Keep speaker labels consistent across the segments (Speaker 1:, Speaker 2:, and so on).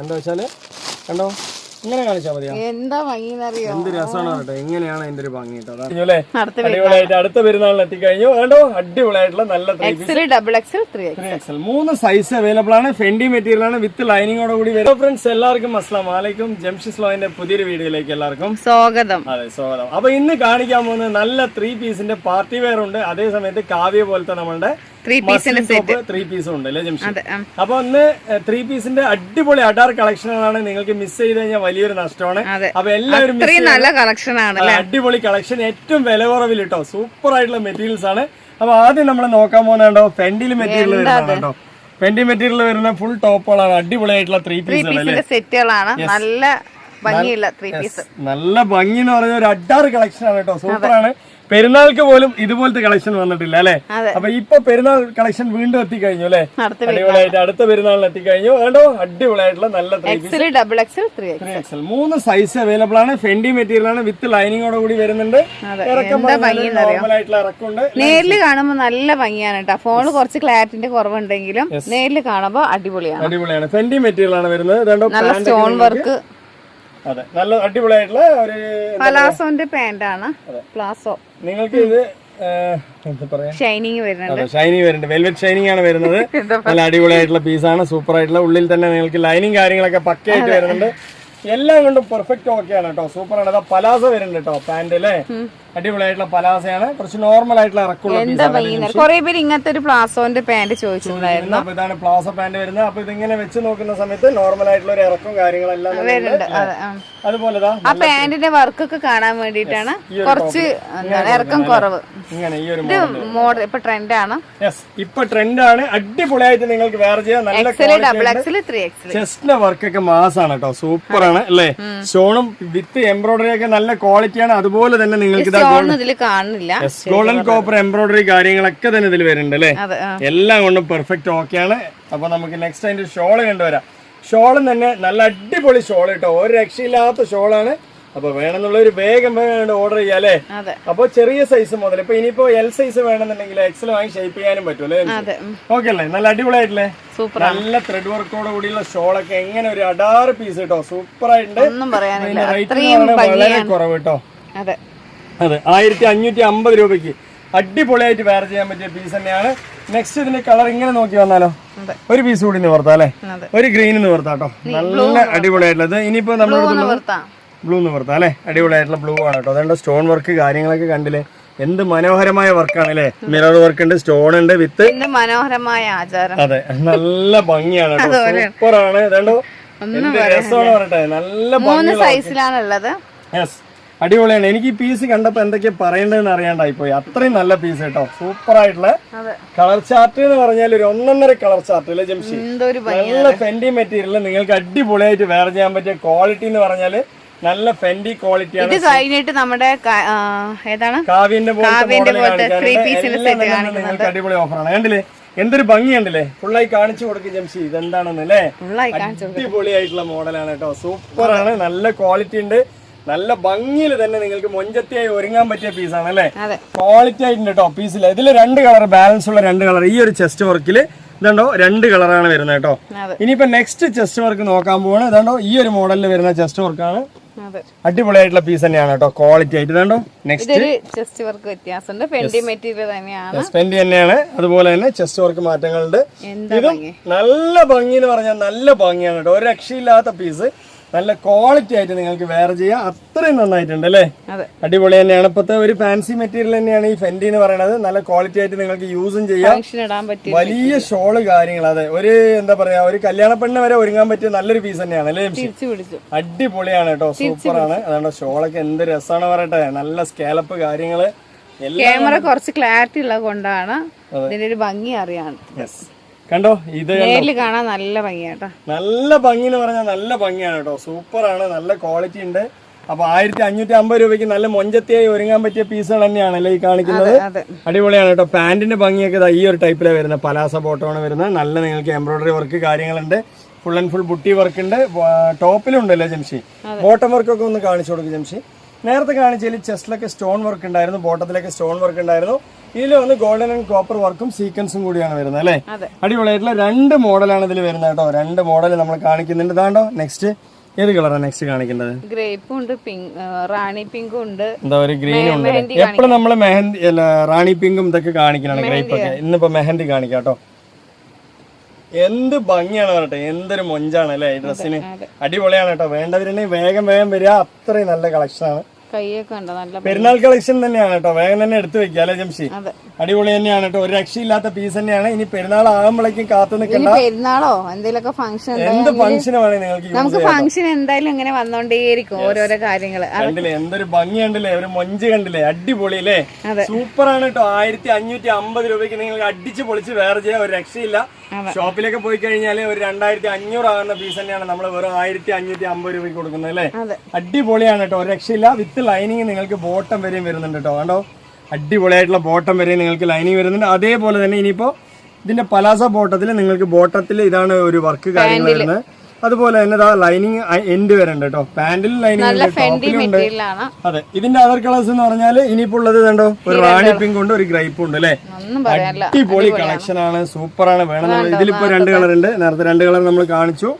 Speaker 1: എന്താ വെച്ചാല് കണ്ടോ ഇങ്ങനെ കാണിച്ചാൽ മതിയോ?
Speaker 2: എന്താ ഭംഗിയെന്നറിയോ?
Speaker 1: എന്ത് രസമാണ് കേട്ടോ. എങ്ങനെയാണ് അതിന്റെ ഒരു ഭംഗി കേട്ടോ. അടിപൊളിയായിട്ട് അടുത്ത പെരുന്നാളിൽ എത്തിക്കഴിഞ്ഞു. കണ്ടോ അടിപൊളിയായിട്ടുള്ള നല്ല
Speaker 2: 3XL
Speaker 1: 3 സൈസ് അവൈലബിൾ ആണ്. ഫെൻഡി മെറ്റീരിയൽ ആണ് വിത്ത് ലൈനിങ്ങോട് കൂടി വരും. ഫ്രണ്ട്സ് എല്ലാവർക്കും അസ്സലാമു അലൈക്കും. ജംഷിസ് ലോയിന്റെ പുതിയൊരു വീഡിയോയിലേക്ക് എല്ലാവർക്കും
Speaker 2: സ്വാഗതം.
Speaker 1: അതെ സ്വാഗതം. അപ്പൊ ഇന്ന് കാണിക്കാൻ പോകുന്നത് നല്ല 3 പീസിന്റെ പാർട്ടി വെയർ ഉണ്ട്. അതേ സമയത്ത് കാവ്യ പോലത്തെ നമ്മളുടെ 3 പീസും ഉണ്ട് അല്ലേ ജംഷി? അപ്പൊ ഒന്ന് 3 പീസിന്റെ അടിപൊളി അഡാർ കളക്ഷനുകളാണ്. നിങ്ങൾക്ക് മിസ് ചെയ്ത് കഴിഞ്ഞാൽ വലിയൊരു നഷ്ടമാണ്. അപ്പൊ എല്ലാവരും
Speaker 2: നല്ല കളക്ഷൻ ആണ്,
Speaker 1: അടിപൊളി കളക്ഷൻ, ഏറ്റവും വില കുറവിൽ കേട്ടോ. സൂപ്പർ ആയിട്ടുള്ള മെറ്റീരിയൽസ് ആണ്. അപ്പൊ ആദ്യം നമ്മൾ നോക്കാൻ പോകുന്നുണ്ടോ ഫെൻഡിൽ മെറ്റീരിയൽ വരുന്നുണ്ടോ? ഫെൻഡി മെറ്റീരിയൽ വരുന്ന ഫുൾ ടോപ്പുകളാണ്. അടിപൊളിയായിട്ടുള്ള 3 പീസുകൾ
Speaker 2: സെറ്റുകളാണ്. നല്ല ഭംഗിയുള്ള 3 പീസ്, നല്ല
Speaker 1: ഭംഗി എന്ന് പറയുന്ന ഒരു അഡാർ കളക്ഷൻ ആണ് കേട്ടോ. സൂപ്പറാണ്. പെരുന്നാൾക്ക് പോലും ഇതുപോലത്തെ കളക്ഷൻ വന്നിട്ടില്ല അല്ലെ? അപ്പൊ ഇപ്പൊ പെരുന്നാൾ കളക്ഷൻ വീണ്ടും എത്തിക്കഴിഞ്ഞു അല്ലെ? അടിപൊളിയായിട്ട് അടുത്ത പെരുന്നാളിൽ എത്തിക്കഴിഞ്ഞു. കേട്ടോ അടിപൊളിയായിട്ടുള്ള നല്ല
Speaker 2: 3XL
Speaker 1: 3 സൈസ് അവൈലബിൾ ആണ്. ഫെൻഡി മെറ്റീരിയൽ ആണ് വിത്ത് ലൈനിങ്ങോട് കൂടി വരുന്നുണ്ട്. ഇറക്കമുണ്ട്.
Speaker 2: നേരില് കാണുമ്പോ നല്ല ഭംഗിയാണ് കേട്ടോ. ഫോണിൽ കുറച്ച് ക്ലാരിറ്റിന്റെ കുറവുണ്ടെങ്കിലും നേരില് കാണുമ്പോ
Speaker 1: അടിപൊളിയാണ്. ഫെൻഡി മെറ്റീരിയൽ ആണ് വരുന്നത്.
Speaker 2: നല്ല സ്റ്റോൺ വർക്ക്.
Speaker 1: അതെ നല്ല അടിപൊളിയായിട്ടുള്ള ഒരു
Speaker 2: പലാസോന്റെ പാന്റ് ആണ്. പ്ലാസോ
Speaker 1: നിങ്ങൾക്ക് ഇത്
Speaker 2: ഷൈനിങ്
Speaker 1: വരുന്നുണ്ട്. വെൽവെറ്റ് ഷൈനിങ് ആണ് വരുന്നത്. നല്ല അടിപൊളിയായിട്ടുള്ള പീസാണ്. സൂപ്പർ ആയിട്ടുള്ള ഉള്ളിൽ തന്നെ നിങ്ങൾക്ക് ലൈനിങ് കാര്യങ്ങളൊക്കെ പക്കയായിട്ട് വരുന്നുണ്ട്. എല്ലാം കൊണ്ടും പെർഫെക്റ്റ് ഓക്കെയാണ് കേട്ടോ. സൂപ്പർ ആണ്. പലാസ വരുന്നുണ്ട് കേട്ടോ. പാന്റ് അല്ലേ അടിപൊളിയായിട്ടുള്ള പലാസയാണ്. കുറച്ച് നോർമൽ ആയിട്ടുള്ള ഇറക്കുള്ള
Speaker 2: കുറെ പേര് ഇങ്ങനത്തെ ഒരു പ്ലാസോന്റെ പാന്റ് ചോദിച്ചിട്ടുണ്ടായിരുന്നു.
Speaker 1: അപ്പൊ ഇതാണ് പ്ലാസോ പാന്റ് വരുന്നത്. അപ്പൊ ഇതിങ്ങനെ വെച്ച് നോക്കുന്ന സമയത്ത് നോർമൽ ആയിട്ടുള്ള ഒരു ഇറക്കും കാര്യങ്ങളെല്ലാം അതുപോലെ
Speaker 2: ആ പാന്റിന്റെ വർക്ക് ഒക്കെ കാണാൻ വേണ്ടിട്ടാണ് കുറച്ച് ഇറക്കം കുറവ്.
Speaker 1: ഇങ്ങനെ ഈ ഒരു
Speaker 2: മോഡൽ ഇപ്പൊ ട്രെൻഡാണ്.
Speaker 1: ഇപ്പൊ ട്രെൻഡാണ്. അടിപൊളിയായിട്ട് നിങ്ങൾക്ക് വെയർ ചെയ്യാം. നല്ല ചെസ്റ്റിന്റെ വർക്ക് ഒക്കെ മാസാണ് കേട്ടോ. സൂപ്പർ ആണ് അല്ലേ? സ്റ്റോണും വിത്ത് എംബ്രോയിഡറി ഒക്കെ നല്ല ക്വാളിറ്റിയാണ്. അതുപോലെ തന്നെ നിങ്ങൾക്ക് ഗോൾഡൻ കോപ്പർ എംബ്രോയിഡറി കാര്യങ്ങളൊക്കെ തന്നെ ഇതിൽ വരുന്നുണ്ട് അല്ലേ? എല്ലാം കൊണ്ടും പെർഫെക്റ്റ് ഓക്കെയാണ്. അപ്പൊ നമുക്ക് നെക്സ്റ്റ് അതിന്റെ ഷോള് കണ്ടുവരാം. ഷോളും തന്നെ നല്ല അടിപൊളി ഷോൾ കേട്ടോ. ഒരു രക്ഷയില്ലാത്ത ഷോളാണ്. അപ്പൊ വേണമെന്നുള്ള ഒരു വേഗം ഓർഡർ ചെയ്യാം അല്ലേ? അപ്പൊ ചെറിയ സൈസ് മുതൽ ഇപ്പൊ ഇനിയിപ്പോ എൽ സൈസ് വേണമെന്നുണ്ടെങ്കിൽ എക്സൽ വാങ്ങി ഷേപ്പ് ചെയ്യാനും പറ്റും അല്ലേ? ഓക്കെ അല്ലേ? നല്ല അടിപൊളിയായിട്ടില്ലേ? നല്ല ത്രെഡ് വർക്കോട് കൂടിയുള്ള ഷോളൊക്കെ എങ്ങനെ ഒരു അഡാറ് പീസ് കേട്ടോ. സൂപ്പർ ആയിട്ടുണ്ട്. വളരെ കുറവ് കേട്ടോ. അതെ 1550 രൂപയ്ക്ക് അടിപൊളിയായിട്ട് വെയർ ചെയ്യാൻ പറ്റിയ പീസ് തന്നെയാണ്. നെക്സ്റ്റ് ഇതിന്റെ കളർ ഇങ്ങനെ നോക്കി വന്നാലോ? ഒരു പീസ് കൂടി നിവർത്താം അല്ലെ? ഒരു ഗ്രീൻ നിവർത്താട്ടോ. നല്ല അടിപൊളിയായിട്ടുള്ളത്. ഇനിയിപ്പോ നമ്മൾ ബ്ലൂ നിവർത്താം അല്ലെ? അടിപൊളിയായിട്ടുള്ള ബ്ലൂ ആണ് കേട്ടോ. അതുകൊണ്ട് സ്റ്റോൺ വർക്ക് കാര്യങ്ങളൊക്കെ കണ്ടില്ലേ? എന്ത് മനോഹരമായ വർക്കാണ് അല്ലെ? മിറർ വർക്ക് ഉണ്ട്, സ്റ്റോൺ ഉണ്ട്, വിത്ത്
Speaker 2: മനോഹരമായ ആചാരം.
Speaker 1: അതെ നല്ല ഭംഗിയാണ് കേട്ടോ. സൂപ്പർ ആണ്. അതുകൊണ്ടോ എന്ത് രസമാണ് പറയട്ടെ. നല്ല
Speaker 2: 3 സൈസിലാണുള്ളത്.
Speaker 1: യെസ് അടിപൊളിയാണ്. എനിക്ക് ഈ പീസ് കണ്ടപ്പോ എന്തൊക്കെയാ പറയേണ്ടതെന്ന് അറിയാണ്ടായിപ്പോയി. അത്രയും നല്ല പീസ് കേട്ടോ. സൂപ്പർ ആയിട്ടുള്ള കളർ ചാർട്ട് എന്ന് പറഞ്ഞാൽ ഒരു 1.5 കളർ ചാർട്ട് അല്ലേ ജംഷി? നല്ല ഫെൻഡി മെറ്റീരിയൽ നിങ്ങൾക്ക് അടിപൊളിയായിട്ട് വെയർ ചെയ്യാൻ പറ്റിയ ക്വാളിറ്റി എന്ന് പറഞ്ഞാല് നല്ല ഫെൻഡി ക്വാളിറ്റിയാണ്.
Speaker 2: ഇത് കഴിഞ്ഞിട്ട് നമ്മുടെ ഏതാണ്
Speaker 1: കാവ്യന്റെ നിങ്ങൾക്ക് അടിപൊളി ഓഫറാണ്. കണ്ടില്ലേ എന്തൊരു ഭംഗി കണ്ടില്ലേ? ഫുള്ളായി കാണിച്ചു കൊടുക്കും ജംഷി ഇതെന്താണെന്ന് അല്ലേ? അടിപൊളിയായിട്ടുള്ള മോഡലാണ് കേട്ടോ. സൂപ്പർ ആണ്. നല്ല ക്വാളിറ്റി ഉണ്ട്. നല്ല ഭംഗിയിൽ തന്നെ നിങ്ങൾക്ക് മൊഞ്ചത്തിയായി ഒരുങ്ങാൻ പറ്റിയ പീസാണ് അല്ലെ? ക്വാളിറ്റി ആയിട്ടുണ്ട് കേട്ടോ പീസില്. ഇതില് 2 കളർ ബാലൻസ് ഉള്ള 2 കളർ. ഈ ഒരു ചെസ്റ്റ് വർക്കില് ഇതുണ്ടോ 2 കളറാണ് വരുന്നത് കേട്ടോ. ഇനിയിപ്പോ നെക്സ്റ്റ് ചെസ്റ്റ് വർക്ക് നോക്കാൻ പോവാണ്. ഇതാണ്ടോ ഈ ഒരു മോഡലിൽ വരുന്ന ചെസ്റ്റ് വർക്കാണ്. അടിപൊളിയായിട്ടുള്ള പീസ് തന്നെയാണ് കേട്ടോ. ക്വാളിറ്റി ആയിട്ട് ഇതാണ്ടോ നെക്സ്റ്റ്
Speaker 2: ചെസ്റ്റ് വർക്ക് വ്യത്യാസമുണ്ട്. ഫെൻഡി മെറ്റീരിയൽ തന്നെയാണ്.
Speaker 1: ഫെൻഡി തന്നെയാണ്. അതുപോലെ തന്നെ ചെസ്റ്റ് വർക്ക് മാറ്റങ്ങളുണ്ട്. ഇതും നല്ല ഭംഗി എന്ന് പറഞ്ഞാൽ നല്ല ഭംഗിയാണ് കേട്ടോ. ഒരു രക്ഷയില്ലാത്ത പീസ്. നല്ല ക്വാളിറ്റി ആയിട്ട് നിങ്ങൾക്ക് വെയർ ചെയ്യാം. അത്രയും നന്നായിട്ടുണ്ട് അല്ലേ? അടിപൊളി തന്നെയാണ്. ഇപ്പോഴത്തെ ഒരു ഫാൻസി മെറ്റീരിയൽ തന്നെയാണ് ഈ ഫെൻഡി എന്ന് പറയുന്നത്. നല്ല ക്വാളിറ്റി ആയിട്ട് നിങ്ങൾക്ക് യൂസും ചെയ്യാം. വലിയ ഷോള് കാര്യങ്ങൾ. അതെ ഒരു എന്താ പറയാ ഒരു കല്യാണ പെണ്ണ് വരെ ഒരുങ്ങാൻ പറ്റിയ നല്ലൊരു പീസ് തന്നെയാണ് അല്ലേ? അടിപൊളിയാണ് കേട്ടോ. സൂപ്പർ ആണ്. അതുകൊണ്ട് ഷോളൊക്കെ എന്ത് രസമാണ് പറയട്ടെ. നല്ല സ്കാലപ്പ് കാര്യങ്ങള്.
Speaker 2: ക്യാമറ കുറച്ച് ക്ലാരിറ്റി ഉള്ളത് കൊണ്ടാണ് ഇതിന്റെ ഒരു ഭംഗി അറിയാണ്.
Speaker 1: കണ്ടോ ഇത്
Speaker 2: കാണാൻ നല്ല ഭംഗിയാട്ടോ.
Speaker 1: നല്ല ഭംഗി എന്ന് പറഞ്ഞാൽ നല്ല ഭംഗിയാണ് കേട്ടോ. സൂപ്പർ ആണ്. നല്ല ക്വാളിറ്റി ഉണ്ട്. അപ്പൊ 1550 രൂപയ്ക്ക് നല്ല മൊഞ്ചത്തിയായി ഒരുങ്ങാൻ പറ്റിയ പീസുകൾ തന്നെയാണല്ലേ ഈ കാണിക്കുന്നത്. അടിപൊളിയാണ് കേട്ടോ. പാന്റിന്റെ ഭംഗിയൊക്കെ ഈ ഒരു ടൈപ്പിലാണ് വരുന്നത്. പലാസ ബോട്ടമാണ് വരുന്നത്. നല്ല നിങ്ങൾക്ക് എംബ്രോയിഡറി വർക്ക് കാര്യങ്ങളുണ്ട്. Full and full buti work ഉണ്ട്. ടോപ്പിലുണ്ടല്ലേ ജംഷി? ബോട്ടം വർക്കൊക്കെ ഒന്ന് കാണിച്ചു കൊടുക്കും ജംഷി. നേരത്തെ കാണിച്ചതിൽ ചെസ്റ്റിലൊക്കെ സ്റ്റോൺ വർക്ക് ഉണ്ടായിരുന്നു. ബോട്ടത്തിലൊക്കെ സ്റ്റോൺ വർക്ക് ഉണ്ടായിരുന്നു. ഇതിൽ വന്ന് ഗോൾഡൻ ആൻഡ് കോപ്പർ വർക്കും സീക്വൻസും കൂടിയാണ് വരുന്നത് അല്ലേ?
Speaker 2: അതെ.
Speaker 1: അടിപൊളിയായിട്ടുള്ള 2 മോഡലാണ് ഇതിൽ വരുന്നത് കേട്ടോ. 2 മോഡൽ നമ്മൾ കാണിക്കുന്നുണ്ട്. ഇതാണ്ടോ നെക്സ്റ്റ് ഏത് കളറാണ് നെക്സ്റ്റ് കാണിക്കേണ്ടത്?
Speaker 2: ഗ്രേപ്പും ഉണ്ട്, പിങ്ക് റാണി പിങ്കും ഉണ്ട്,
Speaker 1: എന്താ ഒരു ഗ്രീനും ഉണ്ട്. എപ്പോഴും നമ്മള് മെഹന്തി റാണി പിങ്കും ഇതൊക്കെ കാണിക്കണം ഗ്രേപ്പ് ഒക്കെ. ഇന്നിപ്പോ മെഹന്തി കാണിക്കാം കേട്ടോ. എന്ത് ഭംഗിയാണ് പറയട്ടെ, എന്തൊരു മൊഞ്ചാണ് അല്ലേ ഈ ഡ്രസ്സിന്. അടിപൊളിയാണ് കേട്ടോ. വേണ്ടവരുണ്ടെങ്കിൽ വേഗം വരിക. അത്രയും നല്ല കളക്ഷൻ ആണ്.
Speaker 2: കൈയൊക്കെ ഉണ്ട് നല്ല
Speaker 1: പെരുന്നാൾ കളക്ഷൻ തന്നെയാണ് കേട്ടോ. വേഗം തന്നെ എടുത്തു വെക്കുക അല്ലെ ജംഷി? അടിപൊളി തന്നെയാണ് കേട്ടോ. ഒരു രക്ഷയില്ലാത്ത പീസ് തന്നെയാണ്. ഇനി പെരുന്നാൾ ആകുമ്പോഴേക്കും കാത്തു നിൽക്കണ്ട.
Speaker 2: പെരുന്നാളോ എന്തെങ്കിലുമൊക്കെ ഫംഗ്ഷൻ,
Speaker 1: എന്ത് ഫംഗ്ഷന് വേണേ നിങ്ങൾക്ക്
Speaker 2: നമുക്ക് ഫംഗ്ഷൻ എന്തായാലും ഇങ്ങനെ വന്നോണ്ടേയിരിക്കും ഓരോരോ കാര്യങ്ങള്.
Speaker 1: കണ്ടില്ലേ എന്തൊരു ഭംഗി കണ്ടില്ലേ, ഒരു മൊഞ്ച് കണ്ടില്ലേ, അടിപൊളി അല്ലേ, സൂപ്പർ ആണ് കേട്ടോ. 1550 രൂപയ്ക്ക് നിങ്ങൾക്ക് അടിച്ച് പൊളിച്ച് വേറെ ചെയ്യാൻ ഒരു രക്ഷയില്ല. ഷോപ്പിലൊക്കെ പോയി കഴിഞ്ഞാല് ഒരു 2500 ആകുന്ന പീസ് തന്നെയാണ് നമ്മൾ വെറും 1550 രൂപയ്ക്ക് കൊടുക്കുന്നത് അല്ലേ. അടിപൊളിയാണ് കേട്ടോ, ഒരു രക്ഷയില്ല. വിത്ത് ലൈനിങ് നിങ്ങൾക്ക് ബോട്ടം വരെയും വരുന്നുണ്ട് കേട്ടോ. കണ്ടോ അടിപൊളിയായിട്ടുള്ള ബോട്ടം വരെയും നിങ്ങൾക്ക് ലൈനിങ് വരുന്നുണ്ട്. അതേപോലെ തന്നെ ഇനിയിപ്പോ ഇതിന്റെ പലാസ ബോട്ടത്തിൽ നിങ്ങൾക്ക് ബോട്ടത്തിൽ ഇതാണ് ഒരു വർക്ക് കാര്യങ്ങൾ വരുന്നത്. അതുപോലെ തന്നെ ലൈനിങ് എൻഡ് വരുന്നുണ്ട് കേട്ടോ. പാന്റിൽ ലൈനിങ് ഉണ്ട്, ടോപ്പിലും ഉണ്ട്. അതെ, ഇതിന്റെ അതർ കളേഴ്സ് എന്ന് പറഞ്ഞാൽ ഇനിയിപ്പോ ഉള്ളത് കണ്ടോ, ഒരു റാണി പിങ്ക് ഉണ്ട്, ഒരു ഗ്രൈപ്പും ഉണ്ട് അല്ലെ. അടിപൊളി കളക്ഷൻ ആണ്, സൂപ്പർ ആണ്. വേണമെന്നുള്ള ഇതിലിപ്പോ 2 കളർ ഉണ്ട്. നേരത്തെ 2 കളർ നമ്മൾ കാണിച്ചു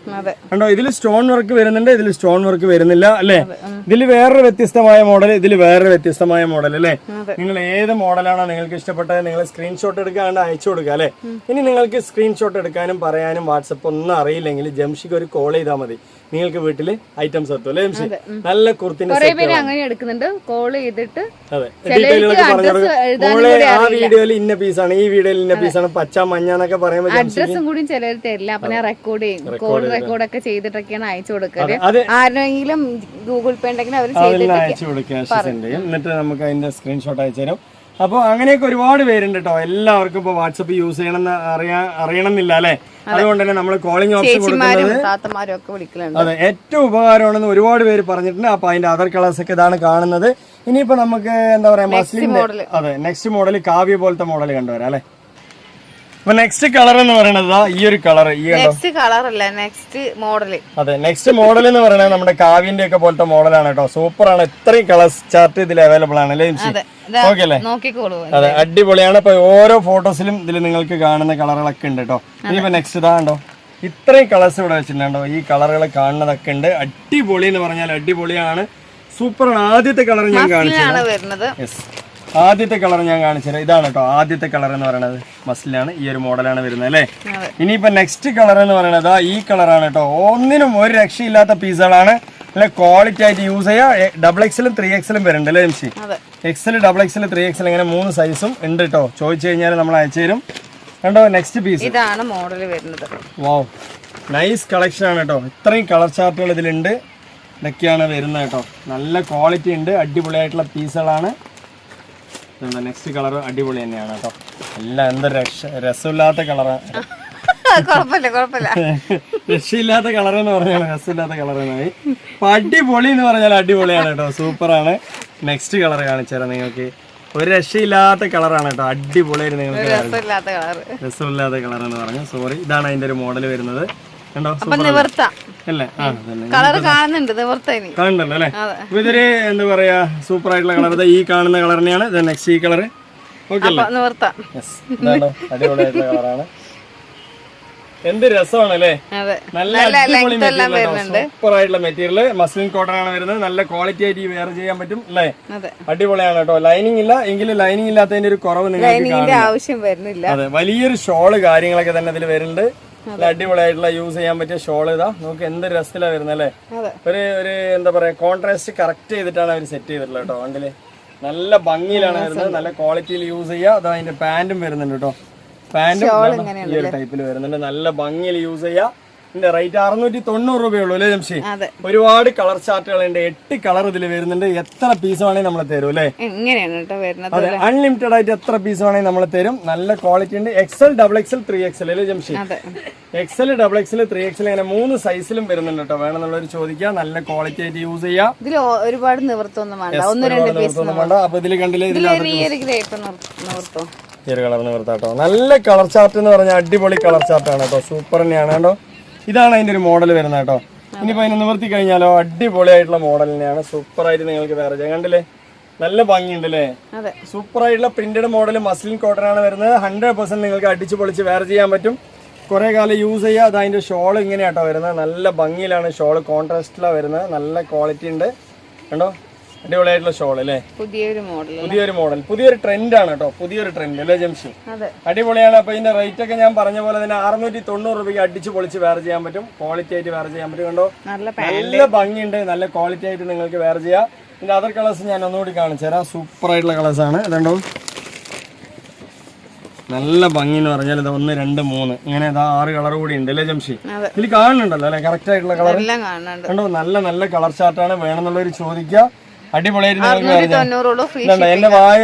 Speaker 1: കണ്ടോ. ഇതിൽ സ്റ്റോൺ വർക്ക് വരുന്നുണ്ട്, ഇതിൽ സ്റ്റോൺ വർക്ക് വരുന്നില്ല അല്ലെ. ഇതിൽ വേറൊരു വ്യത്യസ്തമായ മോഡൽ, ഇതിൽ വേറൊരു വ്യത്യസ്തമായ മോഡൽ അല്ലെ. നിങ്ങൾ ഏത് മോഡലാണോ നിങ്ങൾക്ക് ഇഷ്ടപ്പെട്ടത് നിങ്ങൾ സ്ക്രീൻഷോട്ട് എടുക്കാണ്ട് അയച്ചു കൊടുക്കുക അല്ലെ. ഇനി നിങ്ങൾക്ക് സ്ക്രീൻഷോട്ട് എടുക്കാനും പറയാനും വാട്സപ്പ് ഒന്നും അറിയില്ലെങ്കിൽ ജംഷിക്ക് ഒരു കോൾ ചെയ്താൽ മതി. നിങ്ങൾക്ക് വീട്ടില് ഐറ്റംസ് എത്തും അല്ലേ ജംഷി? നല്ല കുർത്തിന്റെ
Speaker 2: അങ്ങനെ എടുക്കുന്നുണ്ട്, കോൾ ചെയ്തിട്ട്
Speaker 1: അതെ ഡീറ്റെയിലുകളൊക്കെ പറഞ്ഞു. ആ വീഡിയോയിൽ ഇന്ന പീസാണ്, ഈ വീഡിയോയിൽ ഇന്ന പീസാണ്, പച്ച മഞ്ഞ എന്നൊക്കെ പറയുമ്പോൾ
Speaker 2: അഡ്രസ്സും കൂടി ചിലർ തരില്ല. അപ്പൊ ഞാൻ റെക്കോർഡ് ചെയ്യും, കോൾ റെക്കോർഡൊക്കെ ചെയ്തിട്ടൊക്കെയാണ് അയച്ചു കൊടുക്കല്. ആരെങ്കിലും ഗൂഗിൾ പേ ഉണ്ടെങ്കിൽ അവർ
Speaker 1: അയച്ചു കൊടുക്കുക. എന്നിട്ട് നമുക്ക് അതിന്റെ സ്ക്രീൻഷോട്ട് അയച്ചു തരും. അപ്പോൾ അങ്ങനെയൊക്കെ ഒരുപാട് പേരുണ്ട് കേട്ടോ. എല്ലാവർക്കും ഇപ്പൊ വാട്സപ്പ് യൂസ് ചെയ്യണമെന്ന് അറിയണമെന്നില്ല അല്ലെ. അതുകൊണ്ട് തന്നെ നമ്മൾ കോളിംഗ് ഓപ്ഷൻ കൊടുക്കുന്നത് അതെ ഏറ്റവും ഉപകാരമാണെന്ന് ഒരുപാട് പേര് പറഞ്ഞിട്ടുണ്ട്. അപ്പൊ അതിന്റെ അതർ കളേഴ്സ് ഒക്കെ ഇതാണ് കാണുന്നത്. ഇനിയിപ്പോ നമുക്ക് എന്താ പറയാ മസ്ലിന്റെ അതെ നെക്സ്റ്റ് മോഡൽ കാവ്യ പോലത്തെ മോഡൽ കണ്ടുവരാം അല്ലെ. അപ്പൊ നെക്സ്റ്റ് കളർ എന്ന് പറയുന്നത് ഈ ഒരു കളർ, ഈ അതെ നെക്സ്റ്റ് മോഡൽ എന്ന് പറയുന്നത് നമ്മുടെ കാവ്യന്റെ ഒക്കെ പോലത്തെ മോഡലാണ് കേട്ടോ. സൂപ്പർ ആണ്. ഇത്രയും കളേഴ്സ് ചാർട്ട് ഇതിൽ അവൈലബിൾ ആണ് അല്ലേ ജംഷി? ഓക്കെ അല്ലേ? അതെ അടിപൊളിയാണ്. ഇപ്പൊ ഓരോ ഫോട്ടോസിലും ഇതിൽ നിങ്ങൾക്ക് കാണുന്ന കളറുകളൊക്കെ ഉണ്ട് കേട്ടോ. ഇനിയിപ്പോ നെക്സ്റ്റ് ഇതാ കണ്ടോ, ഇത്രയും കളേഴ്സ് ഇവിടെ വെച്ചിട്ടുണ്ടോ. ഈ കളറുകൾ കാണുന്നതൊക്കെ ഉണ്ട്. അടിപൊളി എന്ന് പറഞ്ഞാൽ അടിപൊളിയാണ്, സൂപ്പറാണ്. ആദ്യത്തെ കളർ ഞാൻ കാണിച്ചത്, ആദ്യത്തെ കളർ ഞാൻ കാണിച്ചത് ഇതാണ് കേട്ടോ. ആദ്യത്തെ കളർ എന്ന് പറയുന്നത് മസ്ലിനാണ്, ഈ ഒരു മോഡലാണ് വരുന്നത് അല്ലേ. ഇനിയിപ്പോ നെക്സ്റ്റ് കളർ എന്ന് പറയുന്നത് ഈ കളറാണ് കേട്ടോ. ഒന്നിനും ഒരു രക്ഷയില്ലാത്ത പീസുകളാണ്, നല്ല ക്വാളിറ്റി ആയിട്ട് യൂസ് ചെയ്യാം. XXL 3XL വരുന്നുണ്ട് അല്ലേ ജംഷി? XL XXL 3XL ഇങ്ങനെ 3 സൈസും ഉണ്ട് കേട്ടോ. ചോദിച്ചു കഴിഞ്ഞാൽ നമ്മൾ അയച്ചു തരും. കണ്ടോ നെക്സ്റ്റ് പീസ്
Speaker 2: ഇതാണ് മോഡൽ വരുന്നത്.
Speaker 1: വാവ് നൈസ് കളക്ഷൻ ആണ് കേട്ടോ. ഇത്രയും കളർ ചാർട്ടുകൾ ഇതിലുണ്ട്. ഇതൊക്കെയാണ് വരുന്നത് കേട്ടോ. നല്ല ക്വാളിറ്റി ഉണ്ട്, അടിപൊളിയായിട്ടുള്ള പീസുകളാണ്. നെക്സ്റ്റ് കളർ അടിപൊളി തന്നെയാണ് കേട്ടോ. എല്ലാം എന്താ രസമില്ലാത്ത കളറാണ്, രക്ഷയില്ലാത്ത കളർ എന്ന് പറഞ്ഞാൽ രസമില്ലാത്ത കളർ എന്നായി. അപ്പൊ അടിപൊളി എന്ന് പറഞ്ഞാൽ അടിപൊളിയാണ് കേട്ടോ, സൂപ്പറാണ്. നെക്സ്റ്റ് കളർ കാണിച്ചുതരാം നിങ്ങൾക്ക്. ഒരു രക്ഷയില്ലാത്ത കളറാണ് കേട്ടോ, അടിപൊളിയായിട്ട് നിങ്ങൾക്ക് രസമില്ലാത്ത കളർ എന്ന് പറഞ്ഞു. സോറി, ഇതാണ് അതിന്റെ ഒരു മോഡൽ വരുന്നത്. കാണുന്നുണ്ടല്ലോ അല്ലെ. അപ്പൊ ഇതൊരു എന്താ പറയാ സൂപ്പർ ആയിട്ടുള്ള കളർ. ഈ കാണുന്ന കളർ തന്നെയാണ്. നെക്സ്റ്റ് ഈ കളർ ഓക്കെ അല്ലേ? അടിപൊളിയായിട്ടുള്ള കളറാണ്. എന്ത് രസമാണ് അല്ലേ. നല്ല അടിപൊളി മെറ്റീരിയൽ, സൂപ്പർ ആയിട്ടുള്ള മെറ്റീരിയൽ. മസ്ലിൻ കോട്ടൺ ആണ് വരുന്നത്. നല്ല ക്വാളിറ്റി ആയിട്ട് വെയർ ചെയ്യാൻ പറ്റും അല്ലേ. അടിപൊളിയാണ് കേട്ടോ. ലൈനിങ് ഇല്ല എങ്കിലും ലൈനിങ് ഇല്ലാത്തതിന്റെ ഒരു കുറവ് നിങ്ങൾക്ക്
Speaker 2: ആവശ്യം വരുന്നില്ല.
Speaker 1: അതെ വലിയൊരു ഷോള് കാര്യങ്ങളൊക്കെ തന്നെ ഇതിൽ വരുന്നുണ്ട്. അടിപൊളിയായിട്ടുള്ള യൂസ് ചെയ്യാൻ പറ്റിയ ഷോൾ ഇതാ. നമുക്ക് എന്ത് രസത്തിലാണ് വരുന്നത് അല്ലേ. ഒരു എന്താ പറയാ കോൺട്രാസ്റ്റ് കറക്റ്റ് ചെയ്തിട്ടാണ് അവർ സെറ്റ് ചെയ്തിട്ടുള്ളത് കേട്ടോ. കണ്ടില്ലേ നല്ല ഭംഗിയിലാണ് വരുന്നത്. നല്ല ക്വാളിറ്റിയിൽ യൂസ് ചെയ്യുക. അതാ അതിന്റെ പാന്റും വരുന്നുണ്ട് കേട്ടോ. പാന്റും ഈ ഒരു ടൈപ്പിൽ വരുന്നുണ്ട്. നല്ല ഭംഗിയിൽ യൂസ് ചെയ്യുക. ഇതിന്റെ റേറ്റ് 690 രൂപയുള്ളൂ അല്ലേ ജംഷി? ഒരുപാട് കളർ ചാർട്ടുകളുണ്ട്. 8 കളർ ഇതിൽ വരുന്നുണ്ട്. എത്ര പീസ് വേണമെങ്കിൽ നമ്മൾ തരും അല്ലേ. അതെ അൺലിമിറ്റഡ് ആയിട്ട് എത്ര പീസ് വേണമെങ്കിൽ നമ്മൾ തരും. നല്ല ക്വാളിറ്റി ഉണ്ട്. XL XXL 3XL അല്ലേ ജംഷി? XL XXL 3XL അങ്ങനെ 3 സൈസിലും വരുന്നുണ്ട് കേട്ടോ. വേണമെന്നുള്ളവർ ചോദിക്കുക. നല്ല ക്വാളിറ്റി ആയിട്ട് യൂസ് ചെയ്യാം.
Speaker 2: ഒരുപാട് നിവർത്തൊന്നും
Speaker 1: വേണ്ട. അപ്പൊ ഇതിൽ കണ്ടില്ലേ ഈ ഒരു കളർ നിവർത്താട്ടോ. നല്ല കളർ ചാർട്ട് എന്ന് പറഞ്ഞാൽ അടിപൊളി കളർ ചാർട്ടാണ് കേട്ടോ. സൂപ്പർ തന്നെയാണ് കേട്ടോ. ഇതാണ് അതിന്റെ ഒരു മോഡൽ വരുന്നത് കേട്ടോ. ഇനിയിപ്പോ അതിന് നിവർത്തി കഴിഞ്ഞാലോ അടിപൊളിയായിട്ടുള്ള മോഡൽ തന്നെയാണ്. സൂപ്പർ ആയിട്ട് നിങ്ങൾക്ക് വേറെ ചെയ്യാം. കണ്ടില്ലേ നല്ല ഭംഗിയുണ്ട് അല്ലേ?
Speaker 2: അതെ,
Speaker 1: സൂപ്പർ ആയിട്ടുള്ള പ്രിന്റഡ് മോഡൽ മസ്ലിൻ കോട്ടൺ ആണ് വരുന്നത്. 100% നിങ്ങൾക്ക് അടിച്ചു പൊളിച്ച് വെയർ ചെയ്യാൻ പറ്റും. കുറെ കാലം യൂസ് ചെയ്യുക. അത് അതിന്റെ ഷോൾ ഇങ്ങനെയാട്ടോ വരുന്നത്. നല്ല ഭംഗിയിലാണ് ഷോൾ, കോൺട്രാസ്റ്റിലാണ് വരുന്നത്. നല്ല ക്വാളിറ്റി ഉണ്ട് കണ്ടോ, അടിപൊളിയായിട്ടുള്ള ഷോൾ അല്ലേ?
Speaker 2: പുതിയൊരു
Speaker 1: മോഡൽ, പുതിയൊരു ട്രെൻഡാണ് കേട്ടോ, പുതിയൊരു ട്രെൻഡ് അല്ലേ ജംഷി? അടിപൊളിയാണ്. അപ്പൊ ഇതിന്റെ റേറ്റ് ഒക്കെ ഞാൻ പറഞ്ഞ പോലെ തന്നെ 690 രൂപയ്ക്ക് അടിച്ചു പൊളിച്ച് വെയർ ചെയ്യാൻ പറ്റും. ക്വാളിറ്റി ആയിട്ട് വെയർ ചെയ്യാൻ പറ്റും. കണ്ടോ, നല്ല ഭംഗിയുണ്ട്, നല്ല ക്വാളിറ്റി ആയിട്ട് നിങ്ങൾക്ക് വെയർ ചെയ്യാം. ഇതിന്റെ അതർ കളേഴ്സ് ഞാൻ ഒന്നുകൂടി കാണിച്ചു തരാം. സൂപ്പർ ആയിട്ടുള്ള കളേഴ്സ് ആണ്. ഇതുണ്ടോ, നല്ല ഭംഗി എന്ന് പറഞ്ഞാൽ ഇത് 1 2 3 ഇങ്ങനെ 6 കളർ കൂടി ഉണ്ട് അല്ലേ ജംഷി? ഇതിൽ കാണുന്നുണ്ടല്ലോ അല്ലെ കറക്റ്റ് ആയിട്ടുള്ള കളർ കണ്ടോ? നല്ല കളർ ചാർട്ടാണ്. വേണമെന്നുള്ളവർ ചോദിക്കുക. അടിപൊളിയായിട്ട് എന്റെ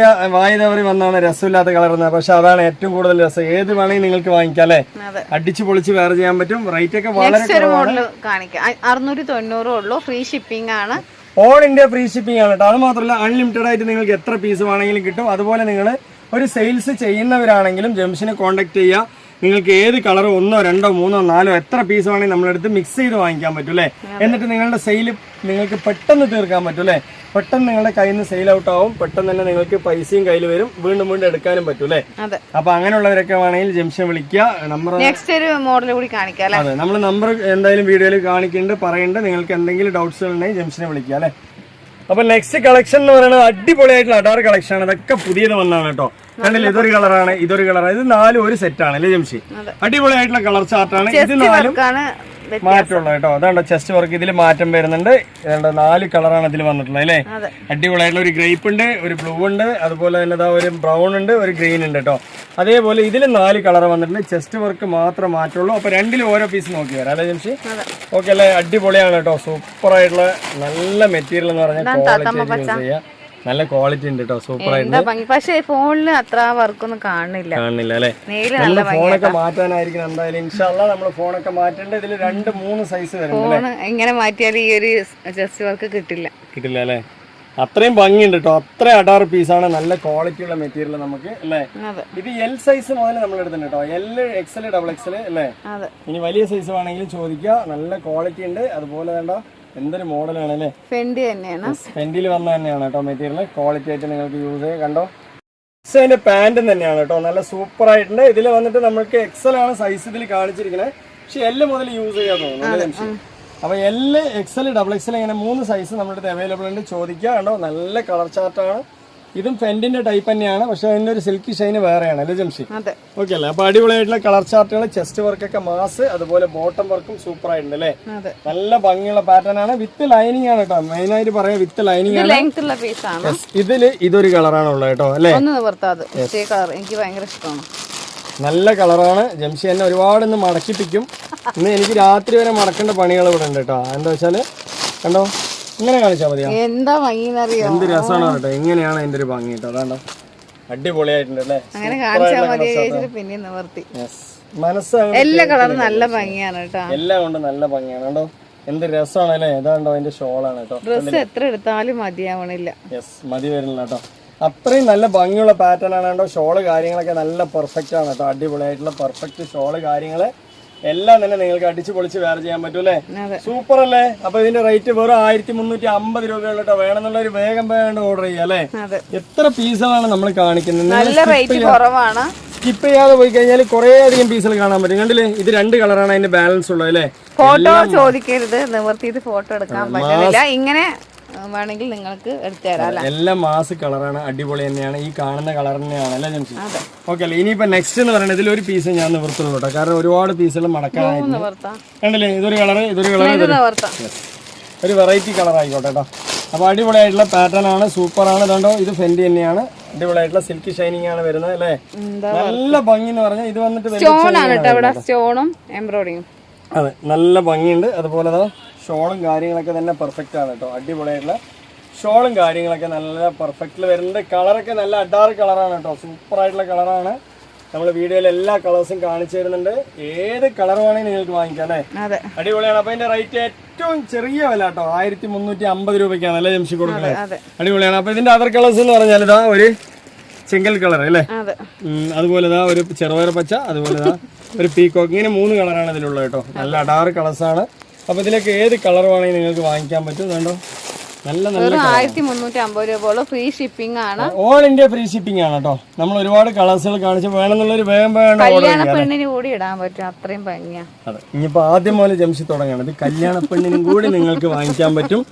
Speaker 1: വായതവറി വന്നാണ് രസമില്ലാത്ത കളർ, പക്ഷെ അതാണ് ഏറ്റവും കൂടുതൽ രസം. ഏത് വേണമെങ്കിൽ നിങ്ങൾക്ക് വാങ്ങിക്കാം അല്ലെ? അടിച്ചു പൊളിച്ച് വേറെ ചെയ്യാൻ പറ്റും. റേറ്റ് ഒക്കെ വളരെ
Speaker 2: 690 ഫ്രീ ഷിപ്പിംഗ് ആണ്.
Speaker 1: ഓൾ ഇന്ത്യ ഫ്രീ ഷിപ്പിംഗ് ആണ് കേട്ടോ. അത് മാത്രമല്ല അൺലിമിറ്റഡ് ആയിട്ട് നിങ്ങൾക്ക് എത്ര പീസ് വേണമെങ്കിലും കിട്ടും. അതുപോലെ നിങ്ങൾ ഒരു സെയിൽസ് ചെയ്യുന്നവരാണെങ്കിലും ജംഷനെ കോൺടാക്ട് ചെയ്യുക. നിങ്ങൾക്ക് ഏത് കളർ 1 2 3 4 എത്ര പീസ് വേണമെങ്കിൽ നമ്മളെടുത്ത് മിക്സ് ചെയ്ത് വാങ്ങിക്കാൻ പറ്റും അല്ലേ? എന്നിട്ട് നിങ്ങളുടെ സെയിൽ നിങ്ങൾക്ക് പെട്ടെന്ന് തീർക്കാൻ പറ്റും അല്ലേ? പെട്ടെന്ന് നിങ്ങളുടെ കയ്യിൽ നിന്ന് സെയിൽ ഔട്ട് ആവും. പെട്ടെന്ന് തന്നെ നിങ്ങൾക്ക് പൈസയും കയ്യിൽ വരും. വീണ്ടും എടുക്കാനും പറ്റും അല്ലേ? അപ്പൊ അങ്ങനെയുള്ളവരൊക്കെ വേണമെങ്കിൽ ജംഷൻ വിളിക്കുക. നമ്പർ അതെ, നമ്മൾ നമ്പർ എന്തായാലും വീഡിയോയിൽ കാണിക്കുന്നുണ്ട്, പറയുന്നുണ്ട്. നിങ്ങൾക്ക് എന്തെങ്കിലും ഡൗട്ട്സ് ഉണ്ടെങ്കിൽ ജംഷനെ വിളിക്കുക അല്ലേ? അപ്പൊ നെക്സ്റ്റ് കളക്ഷൻ എന്ന് പറയുന്നത് അടിപൊളിയായിട്ടുള്ള അഡാർ കളക്ഷൻ ആണ്. ഇതൊക്കെ പുതിയത് വന്നാണ് കേട്ടോ. കണ്ടില്ല, ഇതൊരു കളറാണ്, ഇതൊരു കളറാണ്. ഇത് 4 ഒരു സെറ്റ് ആണ് അല്ലേ ജംഷി? അടിപൊളിയായിട്ടുള്ള കളർ ചാർട്ടാണ്. ഇത് 4 മാറ്റമുള്ള കേട്ടോ. അതാണ്ടോ ചെസ്റ്റ് വർക്ക്, ഇതിൽ മാറ്റം വരുന്നുണ്ട്. 4 കളറാണ് ഇതിൽ വന്നിട്ടുള്ളത് അല്ലേ? അടിപൊളിയായിട്ടുള്ള ഒരു ഗ്രേപ്പ് ഉണ്ട്, ഒരു ബ്ലൂ ഉണ്ട്, അതുപോലെ തന്നെ ഒരു ബ്രൗൺ ഉണ്ട്, ഒരു ഗ്രീൻ ഉണ്ട് കേട്ടോ. അതേപോലെ ഇതിൽ 4 കളർ വന്നിട്ടുണ്ട്. ചെസ്റ്റ് വർക്ക് മാത്രം മാറ്റുള്ളൂ. അപ്പൊ 2 ഓരോ പീസ് നോക്കി വരാം അല്ലേ ജംഷി? ഓക്കെ അല്ലേ? അടിപൊളിയാണ് കേട്ടോ. സൂപ്പർ ആയിട്ടുള്ള നല്ല മെറ്റീരിയൽ എന്ന് പറഞ്ഞാൽ ക്വാളിറ്റി യൂസ് ചെയ്യാം. നല്ല ക്വാളിറ്റി ഉണ്ട് കേട്ടോ. സൂപ്പർ ആയിട്ട്.
Speaker 2: പക്ഷേ ഫോണിൽ അത്ര വർക്കൊന്നും കാണുന്നില്ല
Speaker 1: അല്ലേ? നമ്മൾ ഫോണൊക്കെ മാറ്റാനായിരിക്കും എന്തായാലും. ഇൻഷാല്ലാ നമ്മൾ ഫോണൊക്കെ മാറ്റേണ്ട. ഇതിൽ 2 3 സൈസ് വരുന്നുണ്ട്.
Speaker 2: എങ്ങനെ മാറ്റിയാലും ഈ ഒരു ചെസ്റ്റ് വർക്ക് കിട്ടില്ല
Speaker 1: അല്ലേ? അത്രയും ഭംഗിയുണ്ട് കേട്ടോ. അത്ര അഡാർ പീസാണ്. നല്ല ക്വാളിറ്റി ഉള്ള മെറ്റീരിയൽ നമുക്ക് അല്ലേ? ഇത് എൽ സൈസ് മുതൽ നമ്മൾ എടുത്തിട്ടുണ്ട് കേട്ടോ. L XL XXL അല്ലേ? ഇനി വലിയ സൈസ് വേണമെങ്കിലും ചോദിക്കുക. നല്ല ക്വാളിറ്റി ഉണ്ട്. അതുപോലെ വേണ്ട എന്തൊരു മോഡലാണ് അല്ലേ? ഫെൻഡിൽ വന്ന തന്നെയാണ് കേട്ടോ മെറ്റീരിയൽ. ക്വാളിറ്റി ആയിട്ട് നിങ്ങൾക്ക് യൂസ് ചെയ്യാം. കണ്ടോ, അതിന്റെ പാന്റും തന്നെയാണ് കേട്ടോ. നല്ല സൂപ്പർ ആയിട്ടുണ്ട്. ഇതിൽ വന്നിട്ട് നമുക്ക് XL ആണ് സൈസ് ഇതിൽ കാണിച്ചിരിക്കുന്നത്. പക്ഷെ L മുതൽ യൂസ് ചെയ്യാൻ തോന്നുന്നു. അപ്പൊ L XL XXL ഇങ്ങനെ 3 സൈസ് നമ്മുടെ അടുത്ത് അവൈലബിൾ ഉണ്ട്. ചോദിക്കുക. കണ്ടോ, നല്ല കളർ ചാർട്ടാണ്. ഇതും ഫെൻഡിന്റെ ടൈപ്പ് തന്നെയാണ്, പക്ഷെ അതിന്റെ ഒരു സിൽക്കി ഷൈന് വേറെയാണ് അല്ലേ ജംഷി? ഓക്കെ അല്ലേ? അപ്പൊ അടിപൊളിയായിട്ടുള്ള കളർ ചാർട്ടുകൾ, ചെസ്റ്റ് വർക്കൊക്കെ മാസ്, അതുപോലെ ബോട്ടം വർക്കും സൂപ്പർ ആയിട്ടുണ്ട് അല്ലേ? നല്ല ഭംഗിയുള്ള പാറ്റേൺ ആണ്. വിത്ത് ലൈനിങ് ആണ് കേട്ടോ. മെയിൻ ആയിട്ട് പറയാം, വിത്ത് ലൈനിങ് ആണ്. ഇതില് ഇതൊരു കളറാണ് ഉള്ളത് കേട്ടോ അല്ലേ?
Speaker 2: എനിക്ക് ഭയങ്കര ഇഷ്ടമാണ്.
Speaker 1: നല്ല കളറാണ്. ജംഷി എന്നെ ഒരുപാട് ഇന്ന് മടക്കിപ്പിക്കും. ഇന്ന് എനിക്ക് രാത്രി വരെ മടക്കേണ്ട പണികൾ ഇവിടെ ഉണ്ട് കേട്ടോ. എന്താ വെച്ചാല് കണ്ടോ, ഇങ്ങനെ കാണിച്ചാൽ മതിയോ?
Speaker 2: എന്താ ഭംഗി,
Speaker 1: എന്ത് രസമാണ് കേട്ടോ. എങ്ങനെയാണ് അതിന്റെ ഒരു ഭംഗി കേട്ടോ. അതാണ്ടോ, അടിപൊളിയായിട്ടുണ്ട് അല്ലേ? മനസ്സ്
Speaker 2: എല്ലാ കളറും നല്ല ഭംഗിയാണ് കേട്ടോ.
Speaker 1: എല്ലാം കൊണ്ട് നല്ല ഭംഗിയാണ് കേട്ടോ. എന്ത് രസമാണ് അല്ലേ? ഇതാണ്ടോ അതിന്റെ ഷോളാണ് കേട്ടോ.
Speaker 2: ഡ്രസ് എത്ര എടുത്താലും മതിയാവണില്ല.
Speaker 1: മതി വരില്ല കേട്ടോ. അത്രയും നല്ല ഭംഗിയുള്ള പാറ്റേൺ ആണ് കേട്ടോ. ഷോള് കാര്യങ്ങളൊക്കെ നല്ല പെർഫെക്റ്റ് ആണ് കേട്ടോ. അടിപൊളിയായിട്ടുള്ള പെർഫെക്റ്റ് ഷോള് കാര്യങ്ങള് എല്ലാം തന്നെ നിങ്ങൾക്ക് അടിച്ചു പൊളിച്ച് വേറെ ചെയ്യാൻ പറ്റും അല്ലേ? സൂപ്പർ അല്ലേ? അപ്പൊ ഇതിന്റെ റേറ്റ് വെറും 1350 രൂപയുള്ള കേട്ടോ. വേണമെന്നുള്ളൊരു വേഗം ഓർഡർ ചെയ്യാം അല്ലേ? എത്ര പീസുകളാണ് നമ്മൾ കാണിക്കുന്നത്. സ്കിപ്പ് ചെയ്യാതെ പോയി കഴിഞ്ഞാൽ കുറെ അധികം പീസുകൾ കാണാൻ പറ്റും. കണ്ടില്ലേ, ഇത് 2 കളറാണ് അതിന്റെ ബാലൻസ് ഉള്ളത് അല്ലേ?
Speaker 2: ഫോട്ടോ ചോദിക്കരുത്, നിവർത്തിയിട്ട് ഫോട്ടോ എടുക്കാൻ പറ്റില്ല. ഇങ്ങനെ വേണമെങ്കിൽ നിങ്ങൾക്ക് എടുത്തുതരാം.
Speaker 1: എല്ലാം മാസ് കളറാണ്. അടിപൊളി തന്നെയാണ്. ഈ കാണുന്ന കളർ തന്നെയാണ് അല്ലേ ജംഷി? ഓക്കെ അല്ലേ? ഇനിയിപ്പോ നെക്സ്റ്റ് എന്ന് പറയുന്നത് ഇതിലൊരു പീസ് ഞാൻ നിവർത്തുള്ളൂ കേട്ടോ. കാരണം ഒരുപാട് പീസുകൾ മടക്കാനായിട്ട്. കണ്ടില്ലേ, ഇതൊരു കളറ്, ഇതൊരു കളർ, ഒരു വെറൈറ്റി കളർ ആയിക്കോട്ടെ കേട്ടോ. അപ്പൊ അടിപൊളിയായിട്ടുള്ള പാറ്റേൺ ആണ്. സൂപ്പർ ആണ്. ഇതുണ്ടോ, ഇത് ഫെൻഡി തന്നെയാണ്. അടിപൊളിയായിട്ടുള്ള സിൽക്കി ഷൈനിങ് ആണ് വരുന്നത് അല്ലേ? നല്ല ഭംഗി എന്ന് പറഞ്ഞാൽ ഇത് വന്നിട്ട് അതെ, നല്ല ഭംഗിയുണ്ട്. അതുപോലെ ഷോളും കാര്യങ്ങളൊക്കെ തന്നെ പെർഫെക്റ്റ് ആണ് കേട്ടോ. അടിപൊളിയായിട്ടുള്ള ഷോളും കാര്യങ്ങളൊക്കെ നല്ല പെർഫെക്റ്റിൽ വരുന്നുണ്ട്. കളറൊക്കെ നല്ല അഡാർ കളറാണ് കേട്ടോ. സൂപ്പർ ആയിട്ടുള്ള കളറാണ്. നമ്മൾ വീഡിയോയിൽ എല്ലാ കളേഴ്സും കാണിച്ചു തരുന്നുണ്ട്. ഏത് കളർ വേണമെങ്കിൽ നിങ്ങൾക്ക് വാങ്ങിക്കാം അല്ലേ? അടിപൊളിയാണ്. അപ്പൊ അതിന്റെ റേറ്റ് ഏറ്റവും ചെറിയ വില കേട്ടോ, 1350 രൂപയ്ക്കാണ് അല്ലേ ജംഷി കൊടുക്കുന്നത്? അടിപൊളിയാണ്. അപ്പൊ ഇതിന്റെ അതർ കളേഴ്സ് എന്ന് പറഞ്ഞാൽ ഇതാ ഒരു ചെങ്കൽ കളർ അല്ലേ? അതുപോലെ ഇതാ ഒരു ചെറുപയർ പച്ച, അതുപോലെ ഒരു പീക്കോക്ക്. ഇങ്ങനെ 3 കളറാണ് ഇതിലുള്ളത് കേട്ടോ. നല്ല അഡാർ കളേഴ്സാണ്. അപ്പൊ ഇതിലേക്ക് ഏത് കളർ വേണമെങ്കിൽ നിങ്ങൾക്ക് വാങ്ങിക്കാൻ പറ്റും. കണ്ടോ, നല്ല
Speaker 2: വെറും 1350 രൂപയോളം ഫ്രീ ഷിപ്പിംഗ് ആണ്.
Speaker 1: ഓൾ ഇന്ത്യ ഫ്രീ ഷിപ്പിംഗ് ആണ് കേട്ടോ. നമ്മൾ ഒരുപാട് കളേഴ്സുകൾ കാണിച്ച് വേണമെന്നുള്ളൊരു വേഗം
Speaker 2: കല്യാണ പെണ്ണിന് കൂടി ഇടാൻ പറ്റും, അത്രയും ഭംഗിയാ.
Speaker 1: അതെ, ഇനിയിപ്പോ ആദ്യം പോലെ ജംഷി തുടങ്ങണം. ഇത് കല്യാണ പെണ്ണിനും കൂടി നിങ്ങൾക്ക് വാങ്ങിക്കാൻ പറ്റും.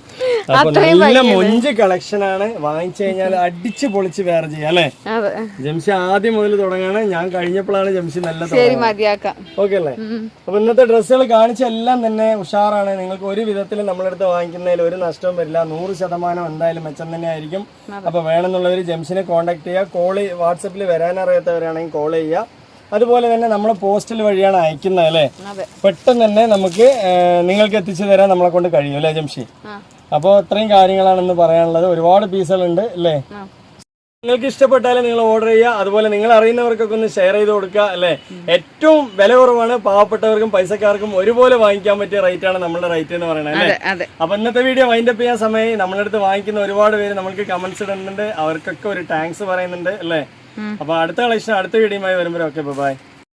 Speaker 1: അപ്പൊ നല്ല മൊഞ്ച് കളക്ഷൻ ആണ്. വാങ്ങിച്ചു കഴിഞ്ഞാൽ അടിച്ച് പൊളിച്ച് വേറെ ചെയ്യാം അല്ലെ. ജംഷി ആദ്യം മുതൽ തുടങ്ങാണ്. ഞാൻ കഴിഞ്ഞപ്പോഴാണ് ജംഷി നല്ല ഓക്കെ അല്ലേ. അപ്പൊ ഇന്നത്തെ ഡ്രസ്സുകൾ കാണിച്ച എല്ലാം തന്നെ ഉഷാറാണ്. നിങ്ങൾക്ക് ഒരു വിധത്തിൽ നമ്മളെടുത്ത് വാങ്ങിക്കുന്നതിൽ ഒരു നഷ്ടവും വരില്ല. 100% എന്തായാലും മെച്ചം തന്നെ ആയിരിക്കും. അപ്പൊ വേണമെന്നുള്ളവർ ജംഷിനെ കോൺടാക്ട് ചെയ്യുക. വാട്സപ്പിൽ വരാനറിയാത്തവരാണെങ്കിൽ കോൾ ചെയ്യുക. അതുപോലെ തന്നെ നമ്മൾ പോസ്റ്റൽ വഴിയാണ് അയക്കുന്നത് അല്ലേ. പെട്ടെന്ന് തന്നെ നമുക്ക് നിങ്ങൾക്ക് എത്തിച്ചു തരാൻ നമ്മളെ കൊണ്ട് കഴിയും അല്ലേ ജംഷി. അപ്പോൾ ഇത്രയും കാര്യങ്ങളാണെന്ന് പറയാനുള്ളത്. ഒരുപാട് പീസുകളുണ്ട് അല്ലേ. നിങ്ങൾക്ക് ഇഷ്ടപ്പെട്ടാലും നിങ്ങൾ ഓർഡർ ചെയ്യുക. അതുപോലെ നിങ്ങൾ അറിയുന്നവർക്കൊക്കെ ഒന്ന് ഷെയർ ചെയ്ത് കൊടുക്കുക അല്ലേ. ഏറ്റവും വില കുറവാണ്. പാവപ്പെട്ടവർക്കും പൈസക്കാർക്കും ഒരുപോലെ വാങ്ങിക്കാൻ പറ്റിയ റേറ്റ് ആണ് നമ്മുടെ റേറ്റ് എന്ന് പറയുന്നത് അല്ലേ. അപ്പൊ ഇന്നത്തെ വീഡിയോ വൈൻഡപ്പ് ചെയ്യാൻ സമയം നമ്മുടെ അടുത്ത് വാങ്ങിക്കുന്ന ഒരുപാട് പേര് നമ്മൾക്ക് കമന്റ്സ് ഇടുന്നുണ്ട്. അവർക്കൊക്കെ ഒരു താങ്ക്സ് പറയുന്നുണ്ട് അല്ലേ. അപ്പൊ അടുത്ത കളക്ഷൻ അടുത്ത വീഡിയോയുമായി വരുമ്പോൾ ഓക്കെ ബൈ.